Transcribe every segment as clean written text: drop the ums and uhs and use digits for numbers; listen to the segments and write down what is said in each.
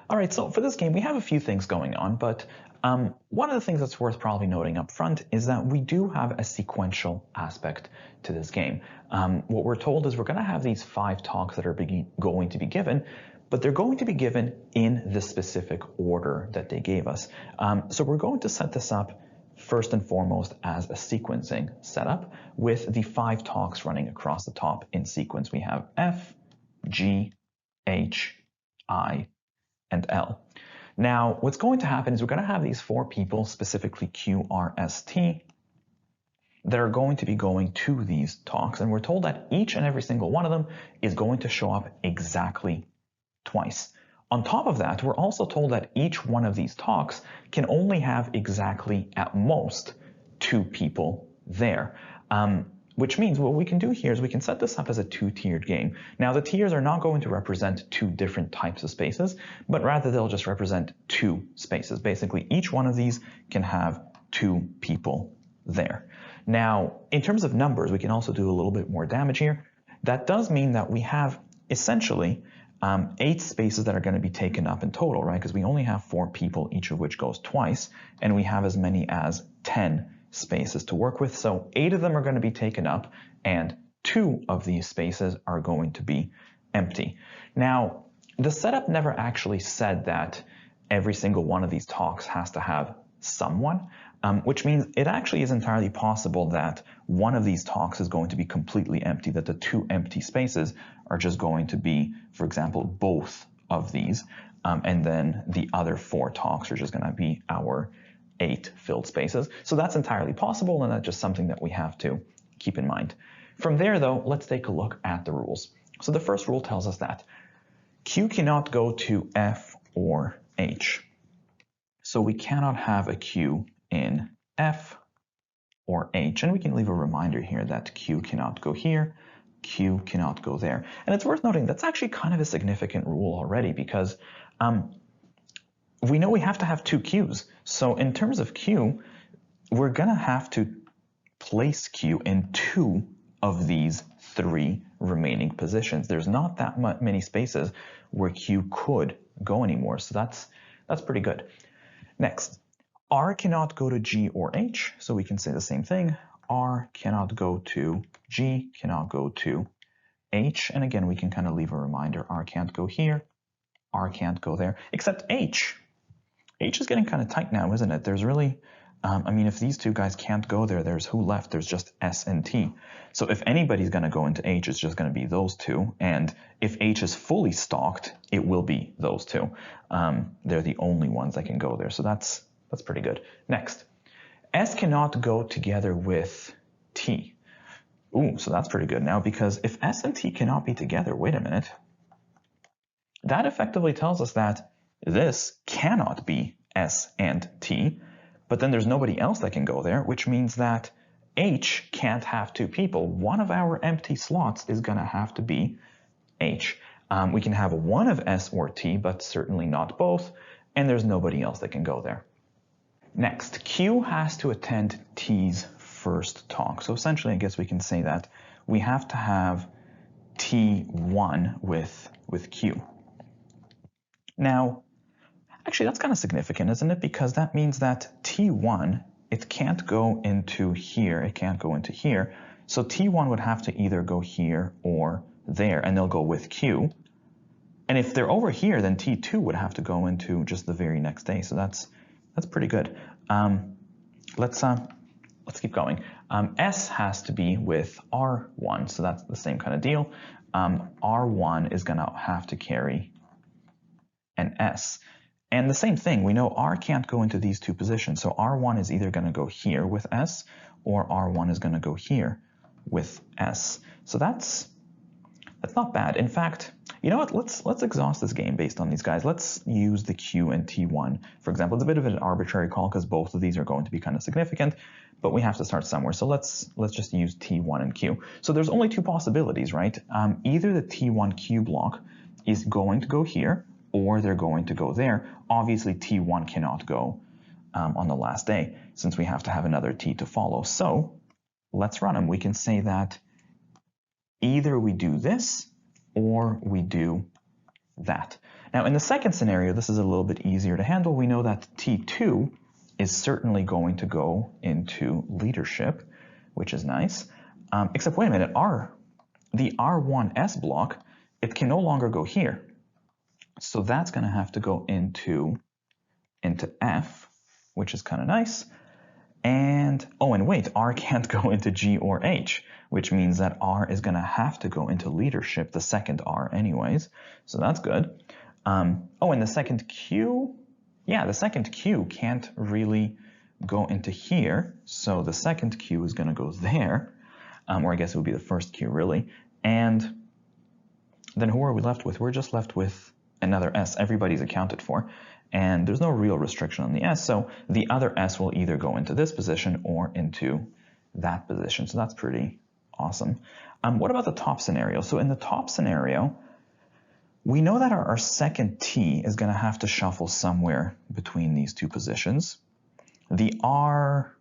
All right, so for this game, we have a few things going on, but one of the things that's worth probably noting up front is that we do have a sequential aspect to this game. What we're told is we're going to have these 5 talks that are going to be given, but they're going to be given in the specific order that they gave us. So we're going to set this up first and foremost as a sequencing setup with the 5 talks running across the top in sequence. We have F, G, H, I, and L. Now, what's going to happen is we're going to have these 4 people, specifically Q, R, S, T, that are going to be going to these talks, and we're told that each and every single one of them is going to show up exactly twice. On top of that, we're also told that each one of these talks can only have exactly, at most, 2 people there. Which means what we can do here is we can set this up as a 2-tiered game. Now, the tiers are not going to represent 2 different types of spaces, but rather they'll just represent 2 spaces. Basically, each one of these can have 2 people there. Now, in terms of numbers, we can also do a little bit more damage here. That does mean that we have essentially 8 spaces that are going to be taken up in total, right? Because we only have 4 people, each of which goes twice, and we have as many as 10 spaces to work with. So 8 of them are going to be taken up, and 2 of these spaces are going to be empty. Now, the setup never actually said that every single one of these talks has to have someone, which means it actually is entirely possible that one of these talks is going to be completely empty, that the 2 empty spaces are just going to be, for example, both of these, and then the other 4 talks are just going to be our 8 filled spaces. So that's entirely possible, and that's just something that we have to keep in mind. From there, though, let's take a look at the rules. So the first rule tells us that Q cannot go to F or H. So we cannot have a Q in F or H. And we can leave a reminder here that Q cannot go here, Q cannot go there. And it's worth noting that's actually kind of a significant rule already, because we know we have to have 2 Qs. So in terms of Q, we're going to have to place Q in 2 of these 3 remaining positions. There's not that many spaces where Q could go anymore. So that's pretty good. Next, R cannot go to G or H. So we can say the same thing. R cannot go to G, cannot go to H. And again, we can kind of leave a reminder. R can't go here. R can't go there, except H. H is getting kind of tight now, isn't it? There's really, I mean, if these 2 guys can't go there, there's who left? There's just S and T. So if anybody's going to go into H, it's just going to be those 2. And if H is fully stocked, it will be those 2. They're the only ones that can go there. So that's pretty good. Next, S cannot go together with T. Ooh, so that's pretty good now, because if S and T cannot be together, wait a minute. That effectively tells us that this cannot be S and T, but then there's nobody else that can go there, which means that H can't have 2 people. One of our empty slots is going to have to be H. We can have one of S or T, but certainly not both, and there's nobody else that can go there. Next, Q has to attend T's first talk. So essentially, I guess we can say that we have to have T1 with Q. Now, actually, that's kind of significant, isn't it? Because that means that T1, it can't go into here, it can't go into here. So T1 would have to either go here or there, and they'll go with Q. And if they're over here, then T2 would have to go into just the very next day. So that's pretty good. Let's keep going. S has to be with R1, so that's the same kind of deal. R1 is going to have to carry an S. And the same thing, we know R can't go into these 2 positions, so R1 is either going to go here with S, or R1 is going to go here with S. So that's not bad. In fact, you know what, let's exhaust this game based on these guys. Let's use the Q and T1, for example. It's a bit of an arbitrary call because both of these are going to be kind of significant, but we have to start somewhere. So let's just use T1 and Q. So there's only 2 possibilities, right? Either the T1 Q block is going to go here, or they're going to go there. Obviously, T1 cannot go on the last day, since we have to have another T to follow. So let's run them. We can say that either we do this or we do that. Now in the second scenario, this is a little bit easier to handle. We know that T2 is certainly going to go into leadership, which is nice. Except wait a minute, the R1S block, it can no longer go here. So that's going to have to go into F, which is kind of nice. And, oh, and wait, R can't go into G or H, which means that R is going to have to go into leadership, the second R anyways. So that's good. Oh, and the second Q, yeah, the second Q can't really go into here. So the second Q is going to go there, or I guess it would be the first Q really. And then who are we left with? We're just left with another S. Everybody's accounted for. And there's no real restriction on the S, so the other S will either go into this position or into that position. So that's pretty awesome. What about the top scenario? So in the top scenario, we know that our second T is going to have to shuffle somewhere between these two positions. The R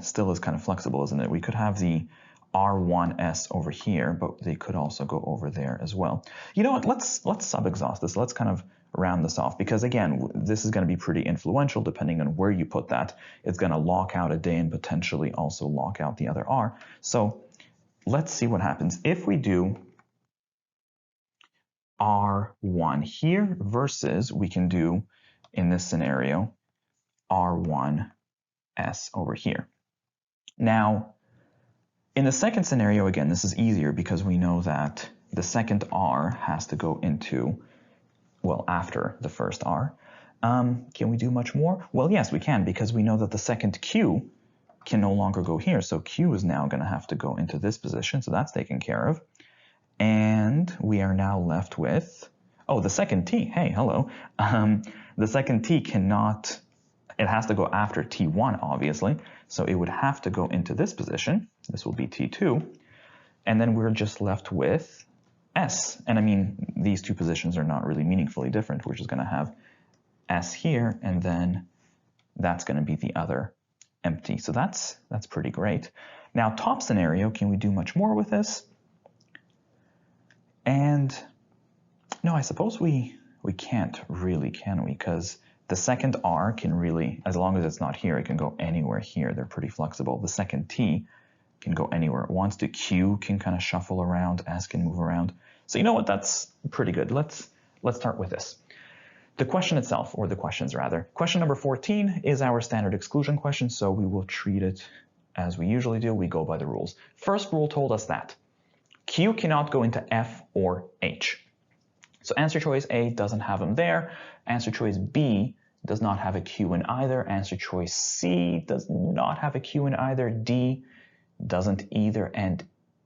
still is kind of flexible, isn't it? We could have the R1S over here, but they could also go over there as well. You know what? Let's sub-exhaust this. Let's kind of round this off, because again, this is going to be pretty influential depending on where you put that. It's going to lock out a day and potentially also lock out the other R. So let's see what happens if we do R1 here versus we can do, in this scenario, R1S over here. Now, in the second scenario, again, this is easier because we know that the second R has to go into, well, after the first R. Can we do much more? Well, yes, we can, because we know that the second Q can no longer go here. So Q is now going to have to go into this position. So that's taken care of. And we are now left with, oh, the second T. Hey, hello. The second T cannot, it has to go after T1, obviously. So it would have to go into this position. This will be T2. And then we're just left with S. And I mean, these two positions are not really meaningfully different. We're just going to have S here, and then that's going to be the other empty. So that's pretty great. Now, top scenario, can we do much more with this? And no, I suppose we can't really, can we? Because the second R can really, as long as it's not here, it can go anywhere here. They're pretty flexible. The second T can go anywhere it wants to. Q can kind of shuffle around. S can move around. So you know what? That's pretty good. Let's start with this. The question itself, or the questions rather. Question number 14 is our standard exclusion question, so we will treat it as we usually do. We go by the rules. First rule told us that Q cannot go into F or H. So answer choice A doesn't have them there. Answer choice B does not have a Q in either. Answer choice C does not have a Q in either. D doesn't either, and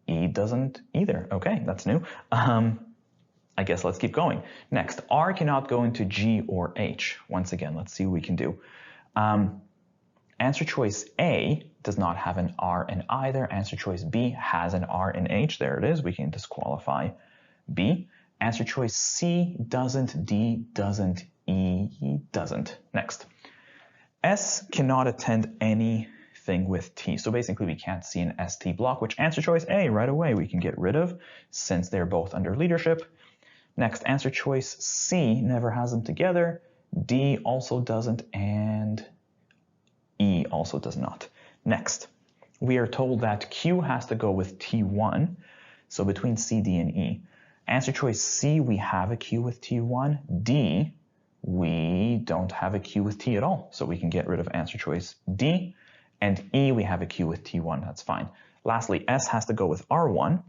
E doesn't either. Okay, that's new. I guess let's keep going. Next, R cannot go into G or H. Once again, let's see what we can do. Answer choice A does not have an R in either. Answer choice B has an R in H. There it is. We can disqualify B. Answer choice C doesn't. D doesn't. E doesn't. Next. S cannot attend anything with T. So basically we can't see an ST block, which answer choice A right away we can get rid of since they're both under leadership. Next, answer choice C never has them together. D also doesn't, and E also does not. Next, we are told that Q has to go with T1, so between C, D, and E. Answer choice C, we have a Q with T1. D, we don't have a Q with T at all, so we can get rid of answer choice D. And E, we have a Q with T1, that's fine. Lastly, S has to go with R1,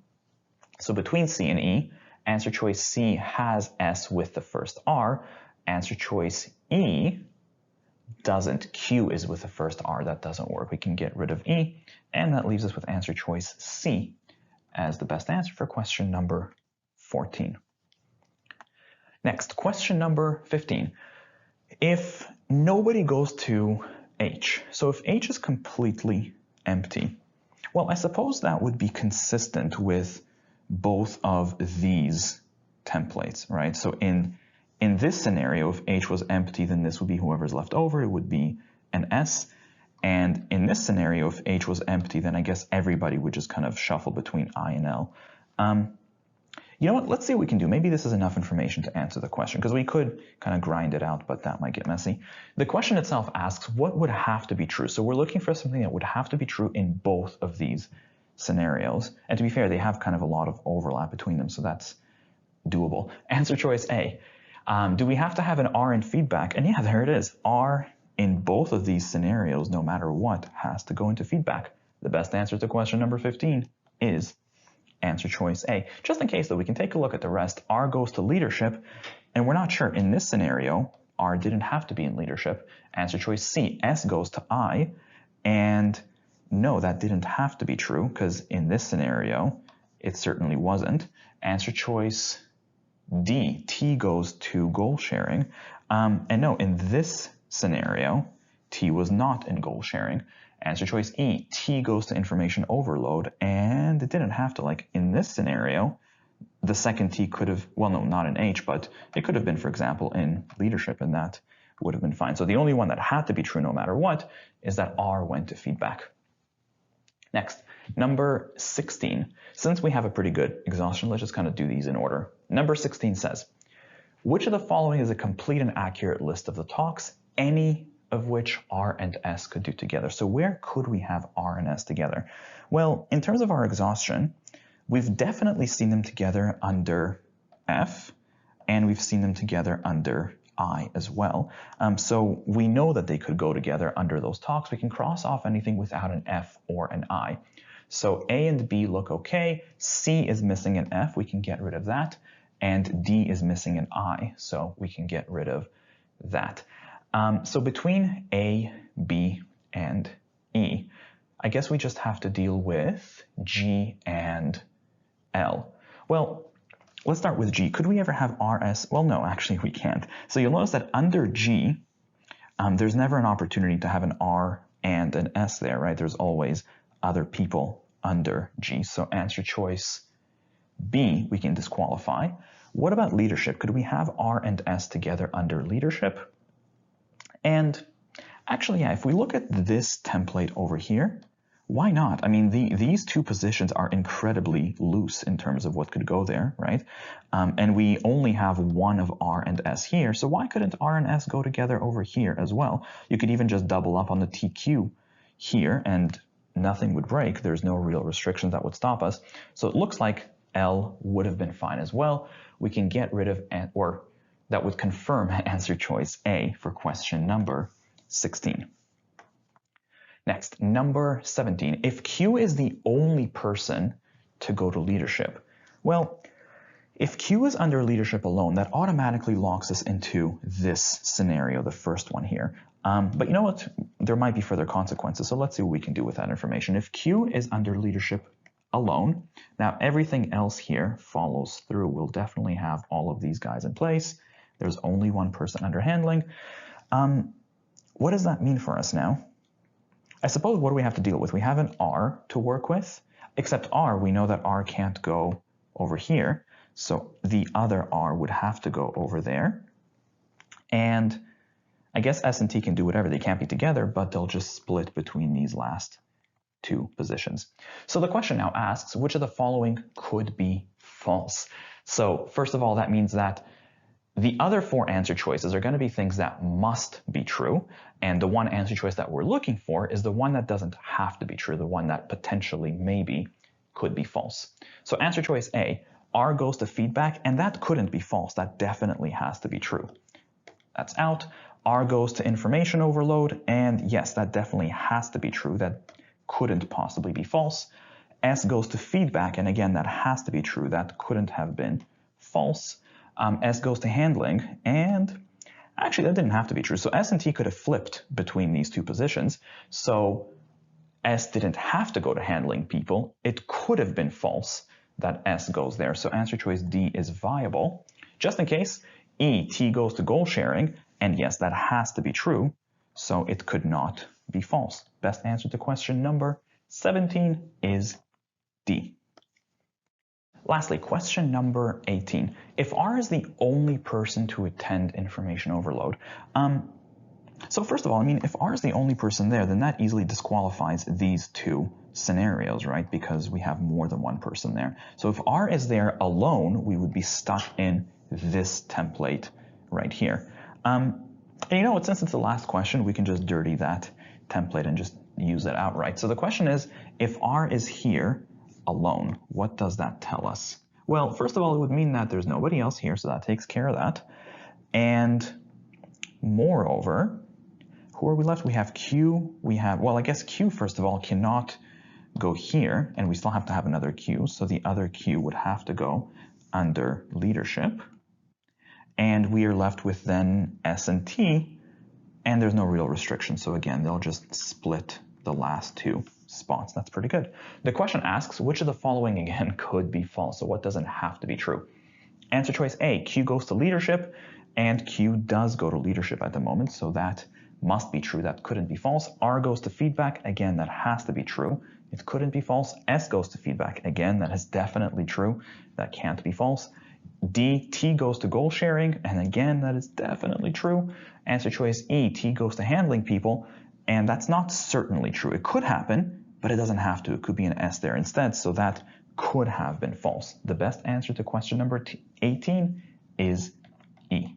so between C and E. Answer choice C has S with the first R. Answer choice E doesn't. Q is with the first R. That doesn't work. We can get rid of E, and that leaves us with answer choice C as the best answer for question number 14. Next, question number 15. If nobody goes to H, so if H is completely empty, well, I suppose that would be consistent with both of these templates, right? So in this scenario, if H was empty, then this would be whoever's left over. It would be an S. And in this scenario, if H was empty, then I guess everybody would just kind of shuffle between I and L. You know what, let's see what we can do. Maybe this is enough information to answer the question, because we could kind of grind it out, but that might get messy. The question itself asks, what would have to be true? So we're looking for something that would have to be true in both of these scenarios. And to be fair, they have kind of a lot of overlap between them, so that's doable. Answer choice A. Do we have to have an R in feedback? And yeah, there it is. R in both of these scenarios, no matter what, has to go into feedback. The best answer to question number 15 is answer choice A. Just in case, though, we can take a look at the rest. R goes to leadership, and we're not sure. In this scenario, R didn't have to be in leadership. Answer choice C. S goes to I, and no, that didn't have to be true, because in this scenario, it certainly wasn't. Answer choice D. T goes to goal sharing. And no, in this scenario, T was not in goal sharing. Answer choice E, T goes to information overload, and it didn't have to. Like in this scenario, the second T could have, well, no, not in H, but it could have been, for example, in leadership, and that would have been fine. So the only one that had to be true no matter what is that R went to feedback. Next, number 16. Since we have a pretty good exhaustion, let's just kind of do these in order. Number 16 says, which of the following is a complete and accurate list of the talks, any of which R and S could do together? So where could we have R and S together? Well, in terms of our exhaustion, we've definitely seen them together under F, and we've seen them together under I as well. So we know that they could go together under those talks. We can cross off anything without an F or an I. So A and B look okay. C is missing an F. We can get rid of that. And D is missing an I. So we can get rid of that. So between A, B, and E, I guess we just have to deal with G and L. Well, let's start with G. Could we ever have RS? Well, no, actually we can't. So you'll notice that under G, there's never an opportunity to have an R and an S there, right? There's always other people under G. So answer choice B, we can disqualify. What about leadership? Could we have R and S together under leadership? And actually, yeah, if we look at this template over here, why not? I mean, these two positions are incredibly loose in terms of what could go there, right? And we only have one of R and S here, so why couldn't R and S go together over here as well? You could even just double up on the TQ here, and nothing would break. There's no real restrictions that would stop us. So it looks like L would have been fine as well. We can get rid of, or that would confirm answer choice A for question number 16. Next, number 17. If Q is the only person to go to leadership, well, if Q is under leadership alone, that automatically locks us into this scenario, the first one here. But you know what? There might be further consequences, so let's see what we can do with that information. If Q is under leadership alone, now everything else here follows through. We'll definitely have all of these guys in place. There's only one person under handling. What does that mean for us now? I suppose, what do we have to deal with? We have an R to work with, except R, we know that R can't go over here, so the other R would have to go over there. And I guess S and T can do whatever. They can't be together, but they'll just split between these last two positions. So the question now asks, which of the following could be false? So first of all, that means that the other four answer choices are going to be things that must be true, and the one answer choice that we're looking for is the one that doesn't have to be true, the one that potentially maybe could be false. So answer choice A, R goes to feedback, and that couldn't be false. That definitely has to be true. That's out. R goes to information overload, and yes, that definitely has to be true. That couldn't possibly be false. S goes to feedback, and again, that has to be true. That couldn't have been false. S goes to handling, and actually that didn't have to be true. So S and T could have flipped between these two positions. So S didn't have to go to handling people. It could have been false that S goes there. So answer choice D is viable. Just in case, E, T goes to goal sharing, and yes, that has to be true. So it could not be false. Best answer to question number 17 is D. Lastly, question number 18. If R is the only person to attend information overload, so first of all, I mean, if R is the only person there, then that easily disqualifies these two scenarios, right? Because we have more than one person there. So if R is there alone, we would be stuck in this template right here. And you know what, since it's the last question, we can just dirty that template and just use it outright. So the question is, if R is here alone, what does that tell us? Well, first of all, it would mean that there's nobody else here, so that takes care of that. And moreover, who are we left? We have Q, well, I guess Q, first of all, cannot go here, and we still have to have another Q, so the other Q would have to go under leadership. And we are left with then S and T, and there's no real restriction. So again, they'll just split the last two spots. That's pretty good. The question asks, which of the following, again, could be false? So what doesn't have to be true? Answer choice A, Q goes to leadership, and Q does go to leadership at the moment, so that must be true. That couldn't be false. R goes to feedback. Again, that has to be true. It couldn't be false. S goes to feedback. Again, that is definitely true. That can't be false. D, T goes to goal sharing, and again, that is definitely true. Answer choice E, T goes to handling people, and that's not certainly true. It could happen, but it doesn't have to. It could be an S there instead, so that could have been false. The best answer to question number 18 is E.